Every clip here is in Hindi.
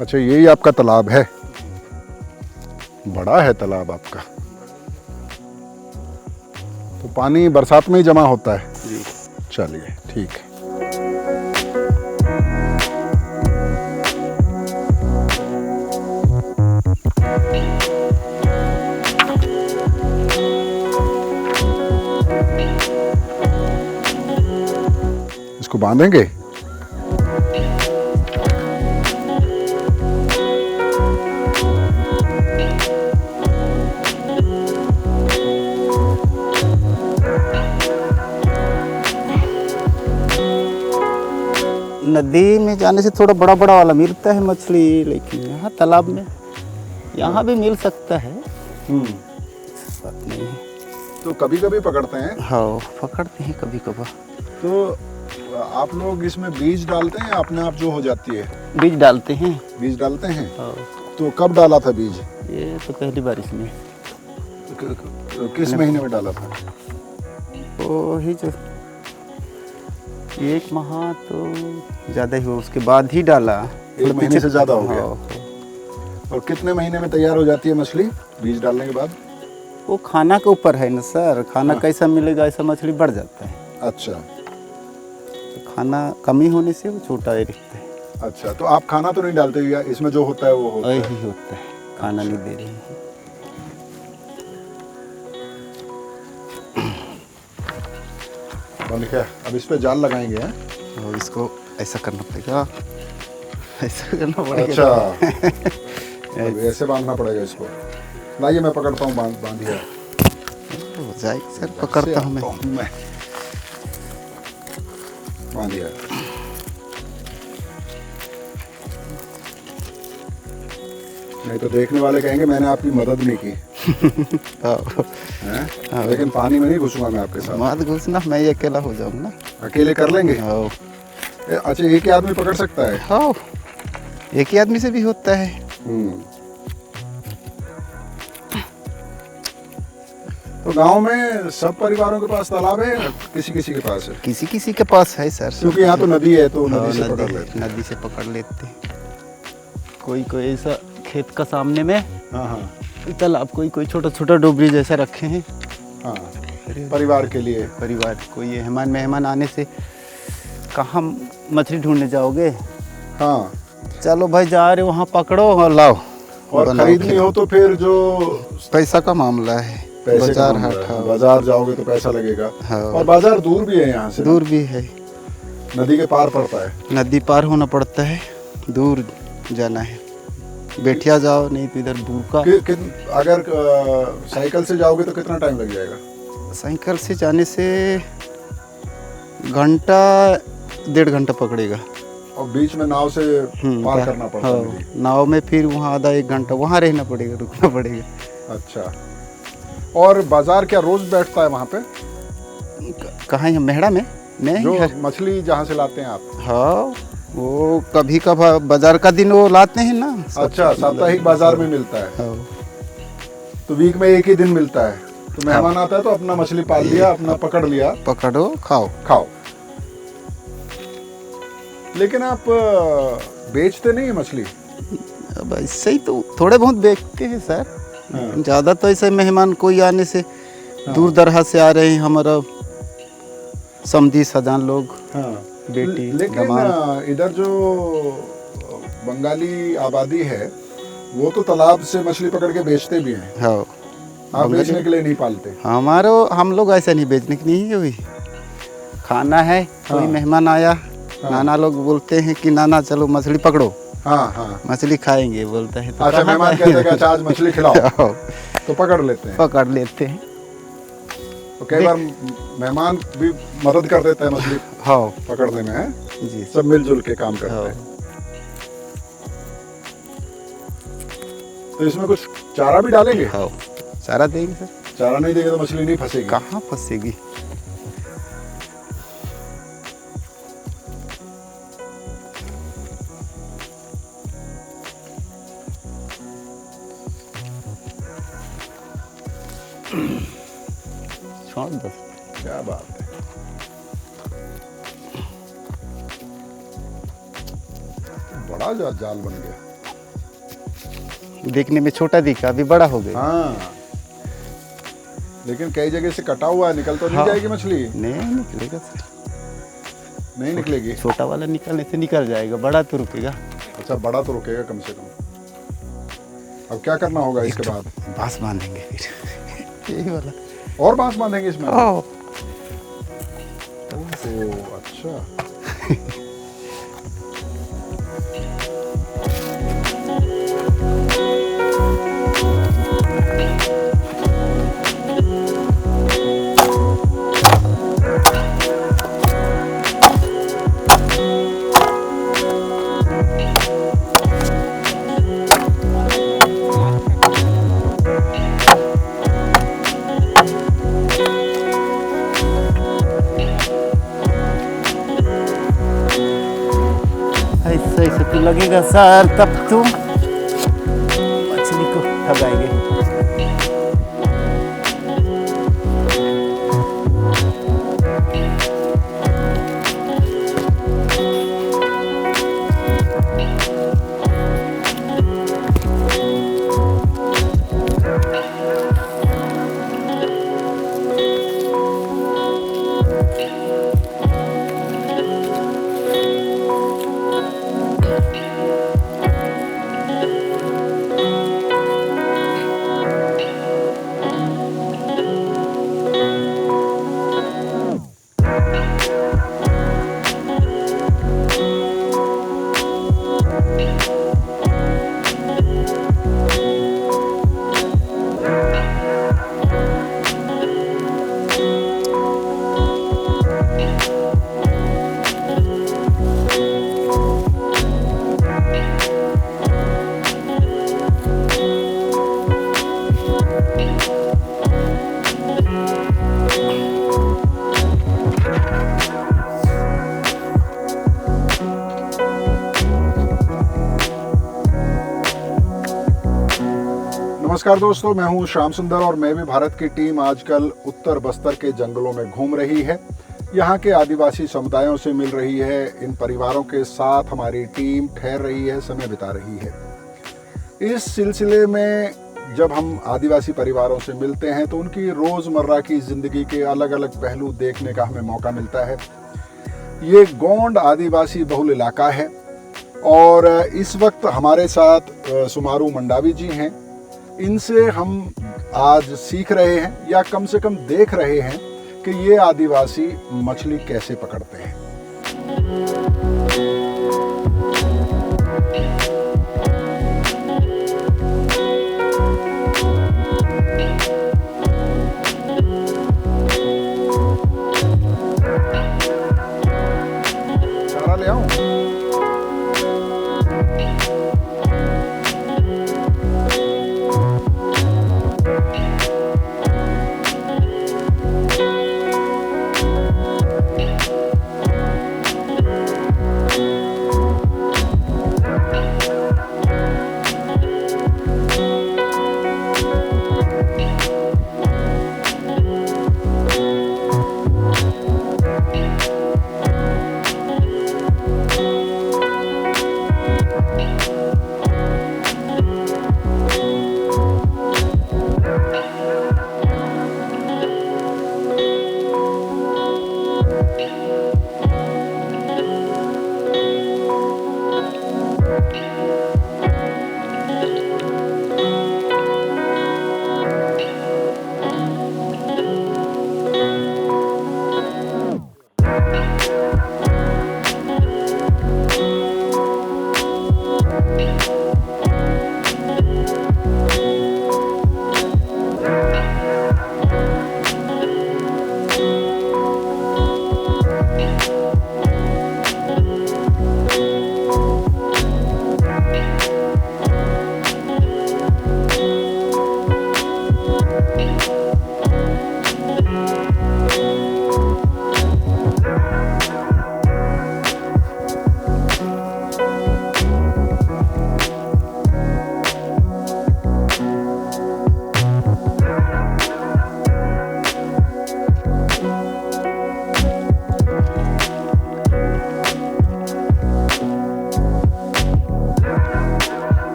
अच्छा, यही आपका तालाब है? बड़ा है तालाब आपका। तो पानी बरसात में ही जमा होता है? जी। चलिए ठीक है। इसको बांधेंगे? नदी में जाने से थोड़ा बड़ा बड़ा वाला मिलता है मछली, लेकिन यहाँ तालाब में यहाँ भी मिल सकता है। बात नहीं है। तो कभी कभी पकड़ते हैं? हाँ, पकड़ते हैं कभी कभार। तो आप लोग इसमें बीज डालते हैं या अपने आप जो हो जाती है? बीज डालते हैं। बीज डालते हैं? हाँ। तो कब डाला था बीज? ये तो पहली बार इसमें। किस महीने में डाला था? वो ही जो 1 माह तो ज़्यादा ही हो, उसके बाद ही डाला। 1 महीने से ज़्यादा हो गया। हाँ। और कितने महीने में तैयार हो जाती है मछली बीज डालने के बाद? वो खाना के ऊपर है ना सर, खाना कैसा मिलेगा ऐसा मछली बढ़ जाता है। अच्छा। तो खाना कमी होने से वो छोटा ही दिखता है। अच्छा, तो आप खाना तो नहीं डालते या इसमें जो होता है वो होता है? यही होता है, खाना नहीं दे रही है। बंद किया। अब इस पे जाल लगाएंगे हैं? और इसको ऐसा करना पड़ेगा, ऐसा करना पड़ेगा। अच्छा। अब ऐसे बांधना पड़ेगा इसको। लाइए मैं पकड़ता हूँ, बांधिए। हो जाएगी सर, पकड़ता हूँ मैं। बांधिए। नहीं तो देखने वाले कहेंगे मैंने आपकी मदद नहीं की। हाँ, लेकिन पानी में नहीं घुसूंगा मैं आपके साथ। मत घुसना, मैं ये अकेला हो जाऊँ ना। अकेले कर लेंगे? हाँ। अच्छा, एक ही आदमी पकड़ सकता है? हाँ, एक ही आदमी से भी होता है। तो गांव में सब परिवारों के पास तालाब है? किसी किसी के पास है? किसी किसी के पास है सर, क्योंकि यहाँ तो नदी है तो नदी से पकड़ लेते हैं। नदी से पकड़ लेते हैं। कोई कोई ऐसा खेत का सामने में तालाब, कोई कोई छोटा छोटा डोबरी जैसा रखे हैं। हाँ, परिवार के लिए। परिवार, कोई मेहमान आने से कहाँ मछली ढूंढने जाओगे? हाँ, चलो भाई जा रहे वहाँ पकड़ो और लाओ। और खरीदनी हो तो फिर जो पैसा का मामला है, बाजार हाट। बाजार जाओगे तो पैसा लगेगा। हाँ। और बाजार दूर भी है यहाँ से? दूर भी है, नदी के पार पड़ता है। नदी पार होना पड़ता है, दूर जाना है। बैठिया जाओ, नहीं तो इधर दूर का। अगर साइकिल से जाओगे तो कितना टाइम लग जाएगा? साइकिल से जाने से घंटा 1.5 घंटा पकड़ेगा। और बीच में नाव से पार करना पड़ता है? हाँ, नाव में फिर वहाँ आधा 1 घंटा वहाँ रहना पड़ेगा, रुकना पड़ेगा। अच्छा। और बाजार क्या रोज बैठता है वहाँ पे? कहाँ है? मेहड़ा में नहीं, जो मछली जहाँ से लाते हैं आप? हाँ, वो कभी कभार बाजार का दिन वो लाते हैं ना। अच्छा, साप्ताहिक बाजार में मिलता है। हाँ। तो वीक में एक ही दिन मिलता है, तो मेहमान आता है तो अपना मछली पाल लिया, अपना पकड़ लिया, पकड़ो खाओ। लेकिन आप बेचते नहीं है मछली? अब ऐसे ही तो थोड़े बहुत बेचते हैं सर। हाँ। ज़्यादा तो ऐसे मेहमान कोई आने से, दूर दराज से आ रहे हैं हमारा समधी सजान लोग। हाँ। बेटी लेकिन दामाद। इधर जो बंगाली आबादी है वो तो तालाब से मछली पकड़ के बेचते भी हैं। हाँ आप बेचने के लिए नहीं पालते? हमारे हम लोग ऐसा नहीं बेचने की नहीं है, वही खाना है। कोई हाँ। मेहमान आया, हाँ। नाना लोग बोलते हैं कि नाना चलो मछली पकड़ो, हाँ हाँ। मछली खाएंगे, बोलता है तो अच्छा, कहाँ मेहमान जाएं? कहते हैं कि अच्छा आज मछली खिलाओ हाँ, तो पकड़ लेते हैं। पकड़ लेते हैं। तो कई बार मेहमान भी मदद कर देते हैं मछली हाँ पकड़ने में, है? जी सब मिलजुल के काम करते हाँ। हैं। तो इसमें कुछ चारा भी डालेंगे? हाँ सारा देंगे सर। चारा नहीं देंगे तो मछली नहीं फंसेगी। कहाँ फंसेगी? छोड़ दो। क्या बात है। बड़ा जाल बन गया। देखने में छोटा दिखा, अभी बड़ा हो गया। हाँ, लेकिन कई जगह से कटा हुआ है, निकल तो नहीं जाएगी मछली? नहीं निकलेगा सर, नहीं निकलेगी। छोटा वाला निकलने से निकल जाएगा, बड़ा तो रुकेगा। अच्छा, बड़ा तो रुकेगा कम से कम। अब क्या करना होगा इसके बाद? बांस बांधेंगे फिर यही वाला। और बांस बांधेंगे इसमें? ओह, ओह, अच्छा। ऐसे ऐसे तो लगेगा सर, तब तो मछली को ठगाएंगे। नमस्कार दोस्तों, मैं हूं श्याम सुंदर और मैं भी भारत की टीम आजकल उत्तर बस्तर के जंगलों में घूम रही है। यहां के आदिवासी समुदायों से मिल रही है। इन परिवारों के साथ हमारी टीम ठहर रही है, समय बिता रही है। इस सिलसिले में जब हम आदिवासी परिवारों से मिलते हैं तो उनकी रोज़मर्रा की ज़िंदगी के अलग अलग पहलू देखने का हमें मौका मिलता है। ये गोंड आदिवासी बहुल इलाका है और इस वक्त हमारे साथ सुमारू मंडावी जी हैं। इनसे हम आज सीख रहे हैं या कम से कम देख रहे हैं कि ये आदिवासी मछली कैसे पकड़ते हैं। चारा ले आऊं?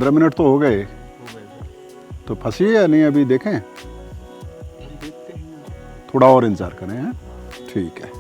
15 मिनट तो हो गए, तो फंसी है या नहीं अभी देखें, थोड़ा और इंतज़ार करें। हैं, ठीक है।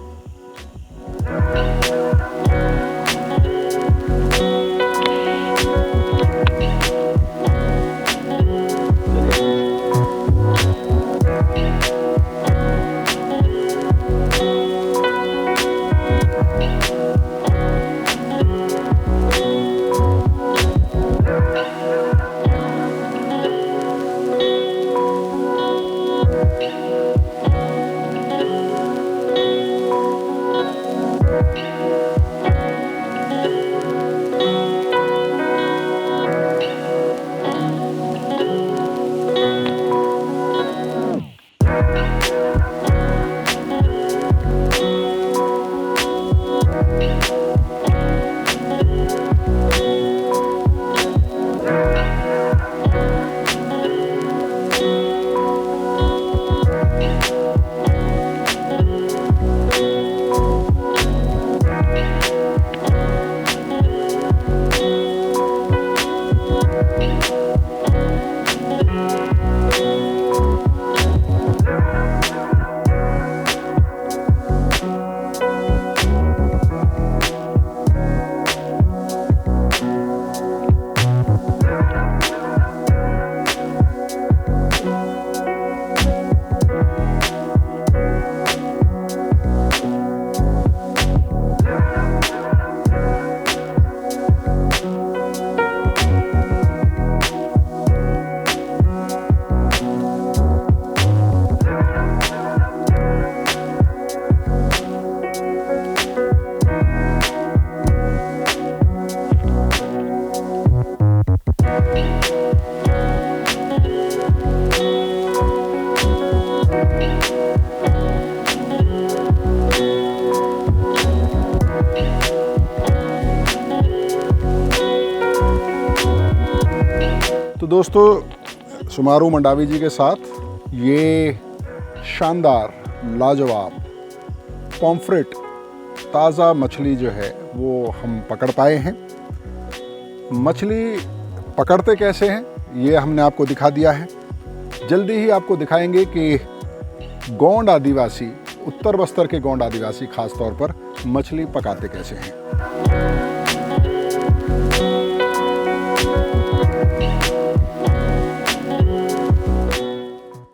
तो दोस्तों, सुमारू मंडावी जी के साथ ये शानदार लाजवाब पॉम्फ्रेट ताज़ा मछली जो है वो हम पकड़ पाए हैं। मछली पकड़ते कैसे हैं ये हमने आपको दिखा दिया है। जल्दी ही आपको दिखाएंगे कि गोंड आदिवासी, उत्तर बस्तर के गोंड आदिवासी खास तौर पर मछली पकाते कैसे हैं।